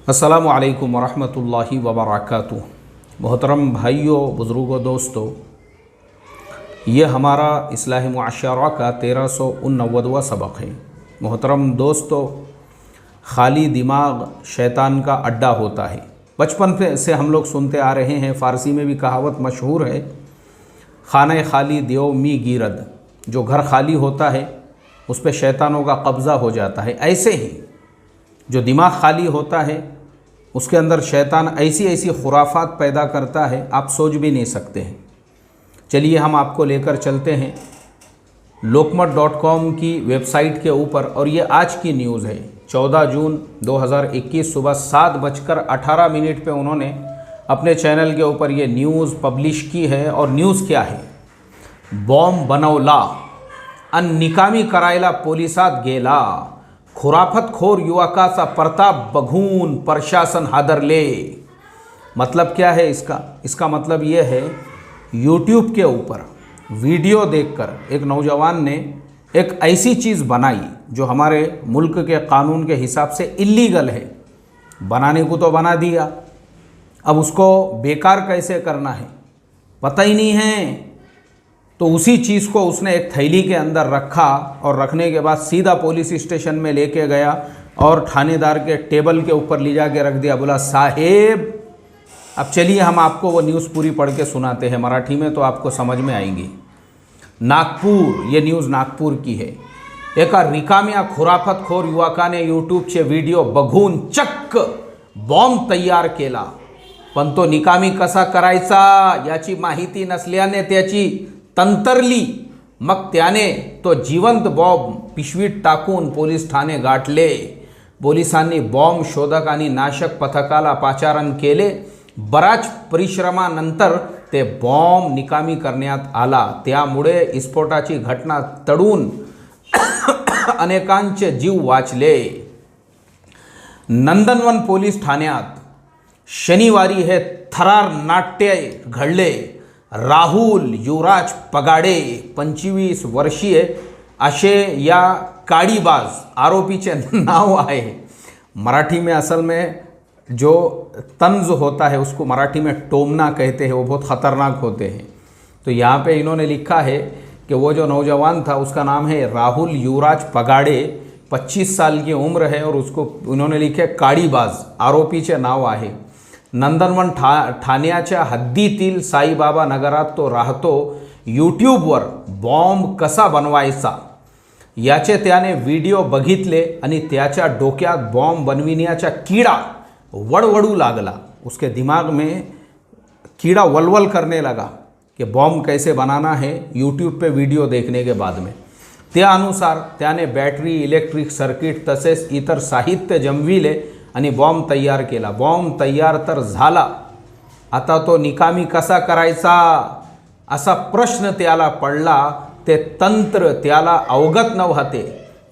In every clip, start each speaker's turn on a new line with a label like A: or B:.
A: अस्सलामु अलैकुम वरहमतुल्लाहि वबरकातुहू। मोहतरम भाइयों, बुज़ुर्गों, दोस्तों, ये हमारा इस्लाही मुआशरा का 1389वां सबक है। मोहतरम दोस्तों, खाली दिमाग शैतान का अड्डा होता है। बचपन से हम लोग सुनते आ रहे हैं, फ़ारसी में भी कहावत मशहूर है, खाने खाली देव मी गिरद। जो घर खाली होता है उस पर शैतानों का कब्ज़ा हो जाता है। ऐसे ही जो दिमाग खाली होता है उसके अंदर शैतान ऐसी ऐसी खुराफात पैदा करता है, आप सोच भी नहीं सकते हैं। चलिए हम आपको लेकर चलते हैं lokmat.com की वेबसाइट के ऊपर, और ये आज की न्यूज़ है। 14 जून 2021 सुबह 7:18 पे उन्होंने अपने चैनल के ऊपर ये न्यूज़ पब्लिश की है। और न्यूज़ क्या है? बॉम्ब बनवला अन निकामी करायला पोलिसात गेला, खुराफत खोर युवकाचा प्रताप बघून प्रशासन हादरले। मतलब क्या है इसका मतलब ये है, यूट्यूब के ऊपर वीडियो देखकर एक नौजवान ने एक ऐसी चीज़ बनाई जो हमारे मुल्क के कानून के हिसाब से इल्लीगल है। बनाने को तो बना दिया, अब उसको बेकार कैसे करना है पता ही नहीं है। तो उसी चीज़ को उसने एक थैली के अंदर रखा और रखने के बाद सीधा पुलिस स्टेशन में लेके गया और थानेदार के टेबल के ऊपर ले जाके रख दिया। बोला, साहेब अब चलिए हम आपको वो न्यूज़ पूरी पढ़ के सुनाते हैं मराठी में, तो आपको समझ में आएंगी। नागपूर, ये न्यूज़ नागपूर की है। एका रिकाम्या खुराफतखोर युवकाने यूट्यूबचे व्हिडिओ बघून चक्क बॉम्ब तयार केला, पण तो निकामी कसा करायचा याची माहिती नसल्याने त्याची तंतरली। मग त्याने तो जिवंत बॉम्ब पिशवीत टाकून पोलीस ठाणे गाठले। पोलिसांनी बॉम्ब शोधक आणि नाशक पथकाला पाचारण केले। बराच परिश्रमानंतर ते बॉम्ब निकामी करण्यात आला। त्यामुळे स्फोटाची घटना टळून अनेकांचे जीव वाचले। नंदनवन पोलीस ठाण्यात शनिवारी हे थरार नाट्य घडले। राहुल युवराज पगाडे 25 वर्षीय असे या काड़ीबाज आरोपीचे नाव आहे। मराठी में असल में जो तंज होता है उसको मराठी में टोमना कहते हैं, वो बहुत ख़तरनाक होते हैं। तो यहाँ पे इन्होंने लिखा है कि वो जो नौजवान था उसका नाम है राहुल युवराज पगाडे, 25 साल की उम्र है, और उसको उन्होंने लिखे काड़ीबाज आरोपीचे नाव आहे। नंदनवन ठाण्याच्या हद्दीतील साईबाबा नगरात तो राहतो। यूट्यूबवर बॉम्ब कसा बनवायचा याचे त्याने व्हिडिओ बघितले आणि त्याच्या डोक्यात बॉम्ब बनविण्याचा कीड़ा वड़वड़ू लागला। उसके दिमाग में कीड़ा वलवल करने लगा कि बॉम्ब कैसे बनाना है, यूट्यूब पे वीडियो देखने के बाद में। त्यानुसार त्याने बॅटरी, इलेक्ट्रिक सर्किट तसेच इतर साहित्य जमविले आणि बॉम्ब तयार केला। बॉम्ब तयार तर झाला, आता तो निकामी कसा करायचा असा प्रश्न त्याला पडला। ते तंत्र त्याला अवगत नव्हते।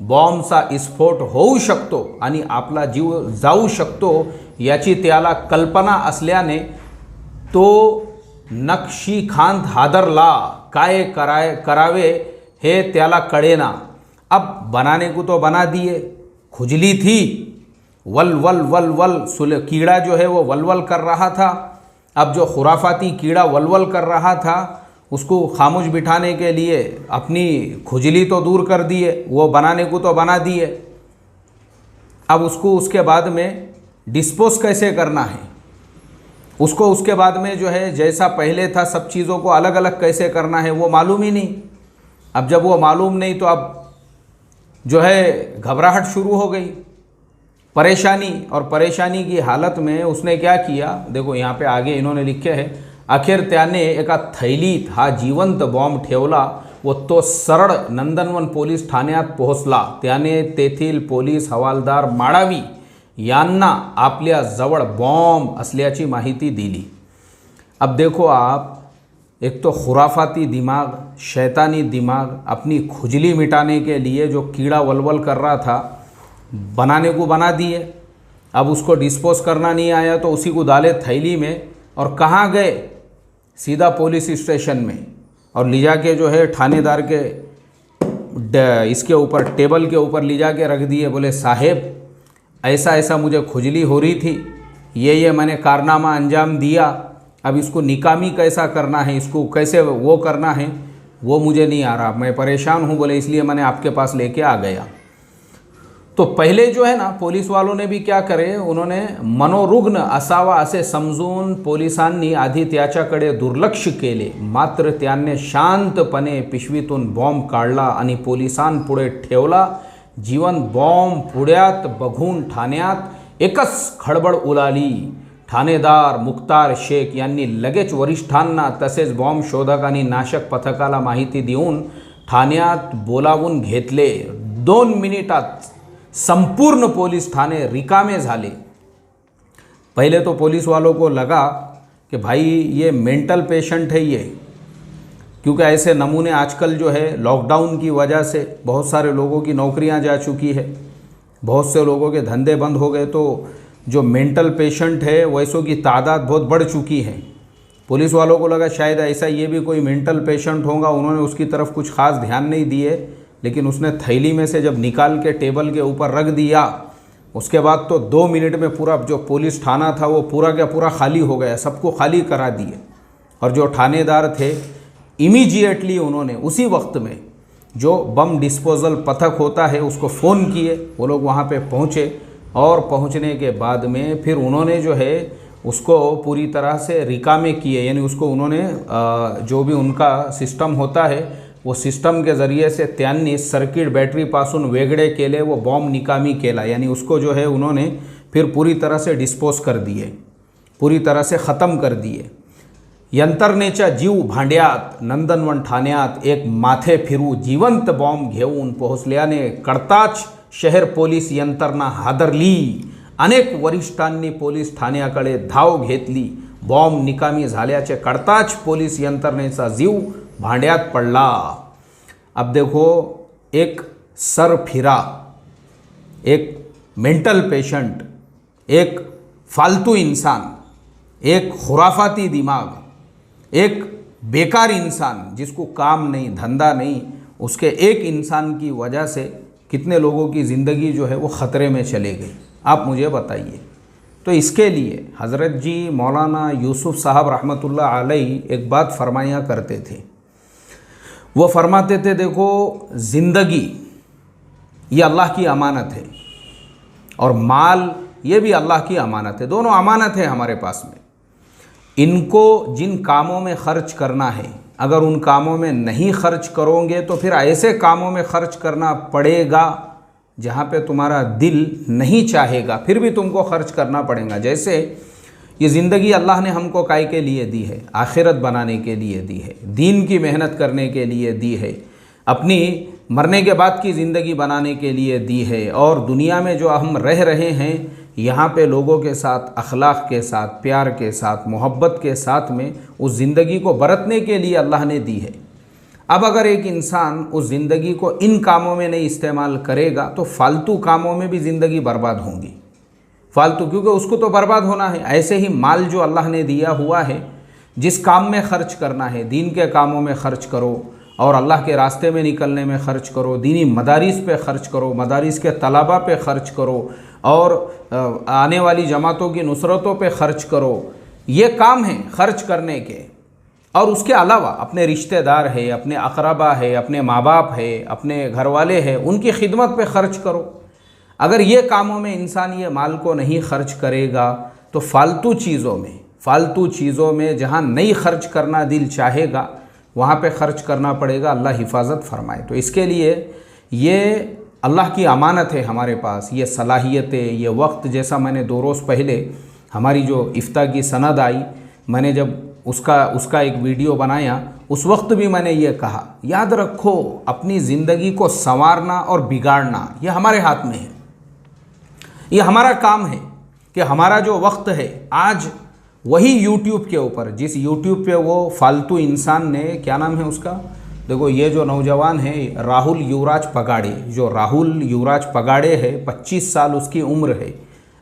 A: बॉम्बचा स्फोट होऊ शकतो आणि आपला जीव जाऊ शकतो याची त्याला कल्पना असल्याने तो नक्षीखांत हादरला। काय करावे हे त्याला कळेना। अब बनाने को तो बना दिए, खुजली थी, वल वल वल वल कीड़ा जो है वो वलवल कर रहा था। अब जो खुराफाती कीड़ा वलवल कर रहा था उसको खामोश बिठाने के लिए अपनी खुजली तो दूर कर दिए, वो बनाने को तो बना दिए। अब उसको उसके बाद में डिस्पोज कैसे करना है, उसको उसके बाद में जो है जैसा पहले था सब चीज़ों को अलग अलग कैसे करना है वो मालूम ही नहीं। अब जब वो मालूम नहीं तो अब जो है घबराहट शुरू हो गई, परेशानी। और परेशानी की हालत में उसने क्या किया, देखो यहाँ पे आगे इन्होंने लिखे हैं, अखेर त्याने एका थैलीत हा जिवंत बॉम्ब ठेवला व तो सरळ नंदनवन पोलीस ठाण्यात पोहोचला। त्याने तेथील पोलीस हवालदार माळावी यांना आपल्या जवळ बॉम्ब असल्याची माहिती दिली। अब देखो आप, एक तो खुराफाती दिमाग, शैतानी दिमाग अपनी खुजली मिटाने के लिए जो कीड़ा वलवल कर रहा था बनाने को बना दिए। अब उसको डिस्पोज करना नहीं आया तो उसी को डाले थैली में और कहाँ गए, सीधा पुलिस स्टेशन में, और ले जाके जो है थानेदार के इसके ऊपर टेबल के ऊपर ले जाके रख दिए। बोले, साहेब ऐसा ऐसा मुझे खुजली हो रही थी, ये मैंने कारनामा अंजाम दिया, अब इसको निकामी कैसा करना है, इसको कैसे वो करना है, वो मुझे नहीं आ रहा, मैं परेशान हूँ बोले, इसलिए मैंने आपके पास लेके आ गया। तो पहले जो है ना पोलीस वालों ने भी क्या करे, उन्होंने मनोरुग्ण असावा असे समजून पोलिसांनी आधी त्याच्याकडे दुर्लक्ष केले, मात्र त्याने शांतपणे पिशवीतून बॉम्ब काढला आणि पोलिसांपुढे ठेवला। जीवन बॉम्ब पुढ्यात बघून ठाण्यात एकच खळबळ उडाली। ठाणेदार मुख्तार शेख यांनी लगेच वरिष्ठांना तसेच बॉम्ब शोधक आणि नाशक पथकाला माहिती देऊन ठाण्यात बोलावून घेतले। 2 मिनिटात संपूर्ण पुलिस थाने रिकामे झाले। पहले तो पुलिस वालों को लगा कि भाई ये मेंटल पेशेंट है ये, क्योंकि ऐसे नमूने आजकल जो है लॉकडाउन की वजह से बहुत सारे लोगों की नौकरियां जा चुकी है, बहुत से लोगों के धंधे बंद हो गए, तो जो मेंटल पेशेंट है वैसों की तादाद बहुत बढ़ चुकी है। पुलिस वालों को लगा शायद ऐसा ये भी कोई मेंटल पेशेंट होगा, उन्होंने उसकी तरफ कुछ खास ध्यान नहीं दिए, लेकिन उसने थैली में से जब निकाल के टेबल के ऊपर रख दिया, उसके बाद तो 2 मिनट में पूरा जो पुलिस थाना था वो पूरा का पूरा खाली हो गया, सबको खाली करा दिए। और जो थानेदार थे इमीडिएटली उन्होंने उसी वक्त में जो बम डिस्पोजल पथक होता है उसको फ़ोन किए, वो लोग वहाँ पे पहुँचे और पहुँचने के बाद में फिर उन्होंने जो है उसको पूरी तरह से रिकामे किए, यानी उसको उन्होंने जो भी उनका सिस्टम होता है वो सिस्टम के ज़रिए से त्यांनी सर्किट बॅटरीपासून वेगळे केले, वो बॉम्ब निकामी केला, यानी उसको जो है उन्होंने फिर पूरी तरह से डिस्पोज कर दिए, पूरी तरह से ख़त्म कर दिए। यंत्रणेच्या जीव भांड्यात नंदनवन ठाण्यात एक माथे फिरू जिवंत बॉम्ब घेऊन पोहोचल्याने कळताच शहर पोलीस यंत्रणा हादरली। अनेक वरिष्ठांनी पोलीस ठाण्याकडे धाव घेतली। बॉम्ब निकामी झाल्याचे कळताच पोलीस यंत्रणेचा जीव भांड्यात पडला। अब देखो, एक सर फिरा, एक मेंटल पेशेंट, एक फालतू इंसान, एक खुराफाती दिमाग, एक बेकार इंसान जिसको काम नहीं धंधा नहीं, उसके एक इंसान की वजह से कितने लोगों की ज़िंदगी जो है वो ख़तरे में चले गई, आप मुझे बताइए। तो इसके लिए हज़रत जी मौलाना यूसुफ साहब रहमतुल्लाह अलैह एक बात फरमाया करते थे, वो फरमाते थे, देखो ज़िंदगी ये अल्लाह की अमानत है और माल ये भी अल्लाह की अमानत है, दोनों अमानत है हमारे पास में। इनको जिन कामों में ख़र्च करना है, अगर उन कामों में नहीं खर्च करोगे तो फिर ऐसे कामों में खर्च करना पड़ेगा जहाँ पे तुम्हारा दिल नहीं चाहेगा, फिर भी तुमको खर्च करना पड़ेगा। जैसे ये ज़िंदगी अल्लाह ने हमको काय के लिए दी है, आखिरत बनाने के लिए दी है, दीन की मेहनत करने के लिए दी है, अपनी मरने के बाद की ज़िंदगी बनाने के लिए दी है। और दुनिया में जो हम रह रहे हैं यहाँ पे लोगों के साथ अखलाक के साथ, प्यार के साथ, मोहब्बत के साथ में उस ज़िंदगी को बरतने के लिए अल्लाह ने दी है। अब अगर एक इंसान उस ज़िंदगी को इन कामों में नहीं इस्तेमाल करेगा तो फालतू कामों में भी ज़िंदगी बर्बाद होगी, फालतू, क्योंकि उसको तो बर्बाद होना है। ऐसे ही माल जो अल्लाह ने दिया हुआ है, जिस काम में ख़र्च करना है, दीन के कामों में ख़र्च करो और अल्लाह के रास्ते में निकलने में ख़र्च करो, दीनी मदारिस पे ख़र्च करो, मदारिस के तलबा पे ख़र्च करो और आने वाली जमातों की नुसरतों पे ख़र्च करो। ये काम है ख़र्च करने के। और उसके अलावा अपने रिश्तेदार है, अपने अकरबा है, अपने माँ बाप है, अपने घर वाले हैं, उनकी खिदमत पे ख़र्च करो। अगर ये कामों में इंसान ये माल को नहीं खर्च करेगा तो फालतू चीज़ों में जहाँ नहीं खर्च करना दिल चाहेगा वहाँ पे ख़र्च करना पड़ेगा। अल्लाह हिफाजत फरमाए। तो इसके लिए ये अल्लाह की अमानत है हमारे पास, ये सलाहियतें, ये वक्त। जैसा मैंने 2 रोज़ पहले हमारी जो इफ्ता की सनद आई, मैंने जब उसका एक वीडियो बनाया, उस वक्त भी मैंने ये कहा, याद रखो अपनी ज़िंदगी को संवारना और बिगाड़ना ये हमारे हाथ में है। ये हमारा काम है कि हमारा जो वक्त है आज वही यूट्यूब के ऊपर, जिस यूट्यूब पे वो फालतू इंसान ने, क्या नाम है उसका, देखो ये जो नौजवान है राहुल युवराज पगाड़े, जो राहुल युवराज पगाड़े है, 25 साल उसकी उम्र है।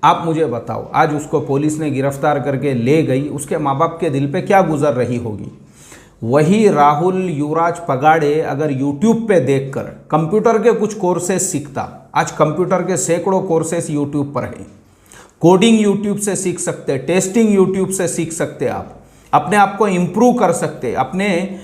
A: आप मुझे बताओ, आज उसको पुलिस ने गिरफ्तार करके ले गई, उसके माँ बाप के दिल पे क्या गुजर रही होगी। वही राहुल युवराज पगाड़े अगर यूट्यूब पे देखकर कंप्यूटर के कुछ कोर्सेस सीखता, आज कंप्यूटर के सैकड़ों कोर्सेस यूट्यूब पर हैं, कोडिंग यूट्यूब से सीख सकते, टेस्टिंग यूट्यूब से सीख सकते, आप अपने आप को इम्प्रूव कर सकते, अपने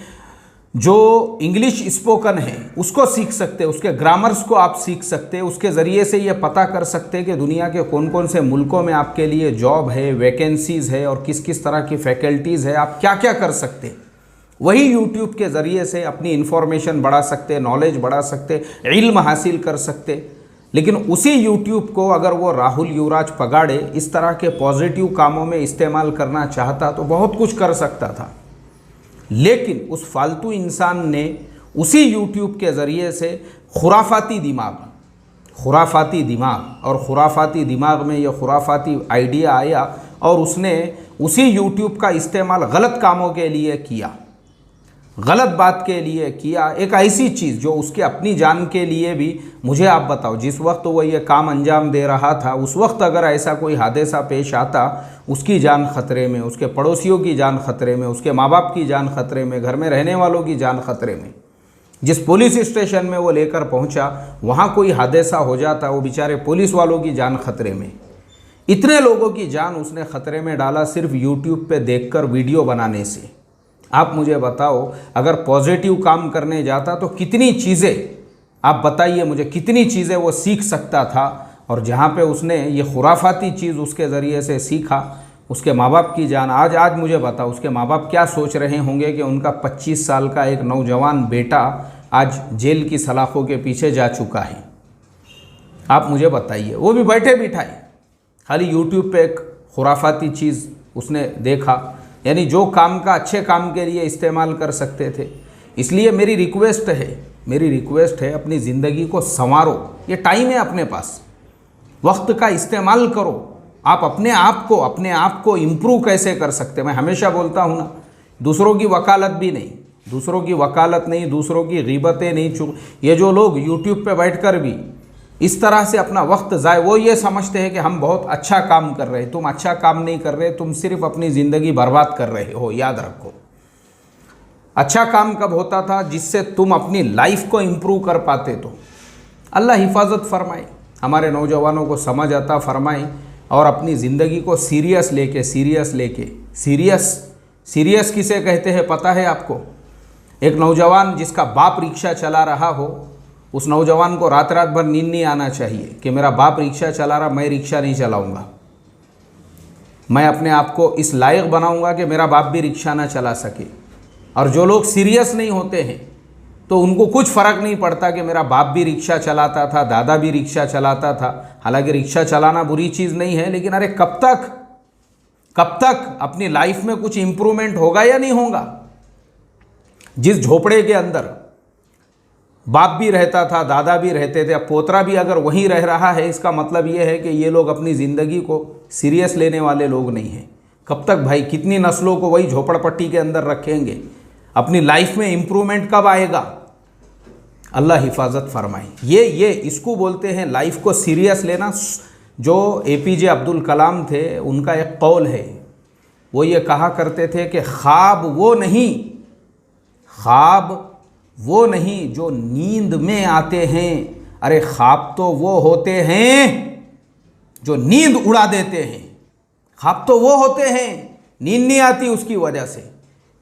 A: जो इंग्लिश स्पोकन है उसको सीख सकते, उसके ग्रामर्स को आप सीख सकते, उसके ज़रिए से ये पता कर सकते कि दुनिया के कौन कौन से मुल्कों में आपके लिए जॉब है, वैकेंसीज़ है और किस किस तरह की फैकल्टीज़ है, आप क्या क्या कर सकते। वही यूट्यूब के ज़रिए से अपनी इन्फॉर्मेशन बढ़ा सकते, नॉलेज बढ़ा सकते, इल्म हासिल कर सकते। लेकिन उसी यूट्यूब को अगर वो राहुल युवराज पगाड़े इस तरह के पॉजिटिव कामों में इस्तेमाल करना चाहता तो बहुत कुछ कर सकता था। लेकिन उस फालतू इंसान ने उसी यूट्यूब के ज़रिए से खुराफाती दिमाग और खुराफाती दिमाग में यह खुराफाती आइडिया आया और उसने उसी यूट्यूब का इस्तेमाल गलत कामों के लिए किया, गलत बात के लिए किया। एक ऐसी चीज़ जो उसके अपनी जान के लिए भी, मुझे आप बताओ, जिस वक्त वो ये काम अंजाम दे रहा था उस वक्त अगर ऐसा कोई हादसा पेश आता, उसकी जान खतरे में, उसके पड़ोसियों की जान खतरे में, उसके माँ बाप की जान खतरे में, घर में रहने वालों की जान खतरे में। जिस पुलिस स्टेशन में वो लेकर पहुंचा वहाँ कोई हादसा हो जाता, वो बेचारे पुलिस वालों की जान खतरे में। इतने लोगों की जान उसने खतरे में डाला सिर्फ यूट्यूब पे देखकर वीडियो बनाने से। आप मुझे बताओ, अगर पॉजिटिव काम करने जाता तो कितनी चीज़ें, आप बताइए मुझे, कितनी चीज़ें वो सीख सकता था। और जहाँ पे उसने ये खुराफाती चीज़ उसके ज़रिए से सीखा, उसके माँ बाप की जान, आज मुझे बताओ उसके माँ बाप क्या सोच रहे होंगे कि उनका 25 साल का एक नौजवान बेटा आज जेल की सलाखों के पीछे जा चुका है। आप मुझे बताइए, वो भी बैठे बिठाए खाली यूट्यूब पे एक खुराफाती चीज़ उसने देखा, यानी जो काम का अच्छे काम के लिए इस्तेमाल कर सकते थे। इसलिए मेरी रिक्वेस्ट है अपनी ज़िंदगी को संवारो, ये टाइम है अपने पास, वक्त का इस्तेमाल करो। आप अपने आप को इम्प्रूव कैसे कर सकते। मैं हमेशा बोलता हूँ ना, दूसरों की वकालत नहीं, दूसरों की ग़ीबतें नहीं। ये जो लोग यूट्यूब पे बैठकर भी इस तरह से अपना वक्त ज़ाय, वो ये समझते हैं कि हम बहुत अच्छा काम कर रहे हैं। तुम अच्छा काम नहीं कर रहे, तुम सिर्फ अपनी ज़िंदगी बर्बाद कर रहे हो। याद रखो, अच्छा काम कब होता था, जिससे तुम अपनी लाइफ को इम्प्रूव कर पाते। तो अल्लाह हिफाजत फरमाए, हमारे नौजवानों को समझ आता फरमाए और अपनी ज़िंदगी को सीरियस लेके सीरियस किसे कहते हैं पता है आपको? एक नौजवान जिसका बाप रिक्शा चला रहा हो, उस नौजवान को रात भर नींद नहीं आना चाहिए कि मेरा बाप रिक्शा चला रहा, मैं रिक्शा नहीं चलाऊंगा। मैं अपने आप को इस लायक बनाऊंगा कि मेरा बाप भी रिक्शा ना चला सके। और जो लोग सीरियस नहीं होते हैं तो उनको कुछ फ़र्क नहीं पड़ता कि मेरा बाप भी रिक्शा चलाता था, दादा भी रिक्शा चलाता था। हालांकि रिक्शा चलाना बुरी चीज़ नहीं है, लेकिन अरे कब तक अपनी लाइफ में कुछ इम्प्रूवमेंट होगा या नहीं होगा? जिस झोपड़े के अंदर बाप भी रहता था, दादा भी रहते थे, अब पोतरा भी अगर वहीं रह रहा है, इसका मतलब ये है कि ये लोग अपनी ज़िंदगी को सीरियस लेने वाले लोग नहीं हैं। कब तक भाई, कितनी नस्लों को वही झोपड़पट्टी के अंदर रखेंगे? अपनी लाइफ में इम्प्रूवमेंट कब आएगा? अल्लाह हिफाजत फरमाए। ये इसको बोलते हैं लाइफ को सीरियस लेना। जो APJ अब्दुल कलाम थे, उनका एक कौल है, वो ये कहा करते थे कि ख्वाब वो नहीं जो नींद में आते हैं, अरे ख्वाब तो वो होते हैं जो नींद उड़ा देते हैं। ख्वाब तो वो होते हैं, नींद नहीं आती उसकी वजह से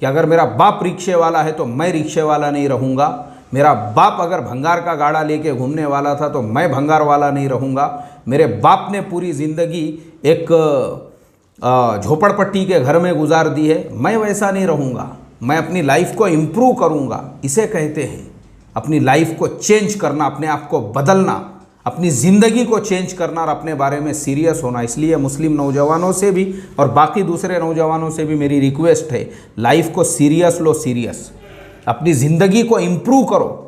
A: कि अगर मेरा बाप रिक्शे वाला है तो मैं रिक्शे वाला नहीं रहूँगा, मेरा बाप अगर भंगार का गाड़ा लेके घूमने वाला था तो मैं भंगार वाला नहीं रहूँगा, मेरे बाप ने पूरी ज़िंदगी एक झोपड़पट्टी के घर में गुजार दी है, मैं वैसा नहीं रहूँगा, मैं अपनी लाइफ को इम्प्रूव करूँगा। इसे कहते हैं अपनी लाइफ को चेंज करना, अपने आप को बदलना, अपनी ज़िंदगी को चेंज करना और अपने बारे में सीरियस होना। इसलिए मुस्लिम नौजवानों से भी और बाकी दूसरे नौजवानों से भी मेरी रिक्वेस्ट है, लाइफ को सीरियस लो, अपनी ज़िंदगी को इम्प्रूव करो।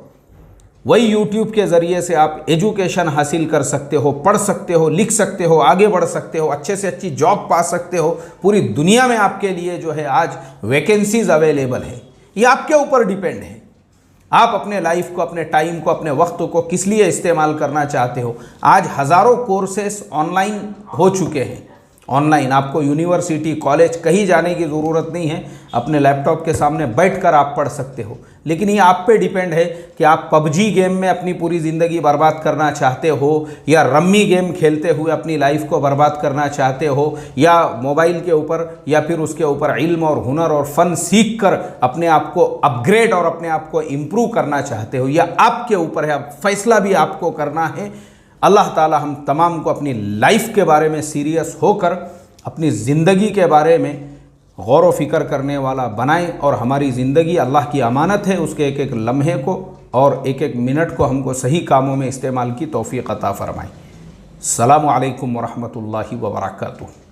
A: वही यूट्यूब के ज़रिए से आप एजुकेशन हासिल कर सकते हो, पढ़ सकते हो, लिख सकते हो, आगे बढ़ सकते हो, अच्छे से अच्छी जॉब पा सकते हो। पूरी दुनिया में आपके लिए जो है आज वैकेंसीज अवेलेबल है। ये आपके ऊपर डिपेंड है, आप अपने लाइफ को, अपने टाइम को, अपने वक्त को किस लिए इस्तेमाल करना चाहते हो। आज हज़ारों कोर्सेस ऑनलाइन हो चुके हैं ऑनलाइन। आपको यूनिवर्सिटी, कॉलेज कहीं जाने की ज़रूरत नहीं है, अपने लैपटॉप के सामने बैठकर आप पढ़ सकते हो। लेकिन ये आप पे डिपेंड है कि आप पबजी गेम में अपनी पूरी ज़िंदगी बर्बाद करना चाहते हो, या रम्मी गेम खेलते हुए अपनी लाइफ को बर्बाद करना चाहते हो, या मोबाइल के ऊपर या फिर उसके ऊपर इल्म और हुनर और फ़न सीख कर अपने आप को अपग्रेड और अपने आप को इम्प्रूव करना चाहते हो। या आपके ऊपर है, फैसला भी आपको करना है। अल्लाह ताला हम तमाम को अपनी लाइफ के बारे में सीरियस होकर अपनी ज़िंदगी के बारे में गौर व फिक्र करने वाला बनाए, और हमारी ज़िंदगी अल्लाह की अमानत है, उसके एक एक लम्हे को और एक एक मिनट को हमको सही कामों में इस्तेमाल की तौफीक अता फरमाए। अस्सलामु अलैकुम व रहमतुल्लाहि व बरकातुहू।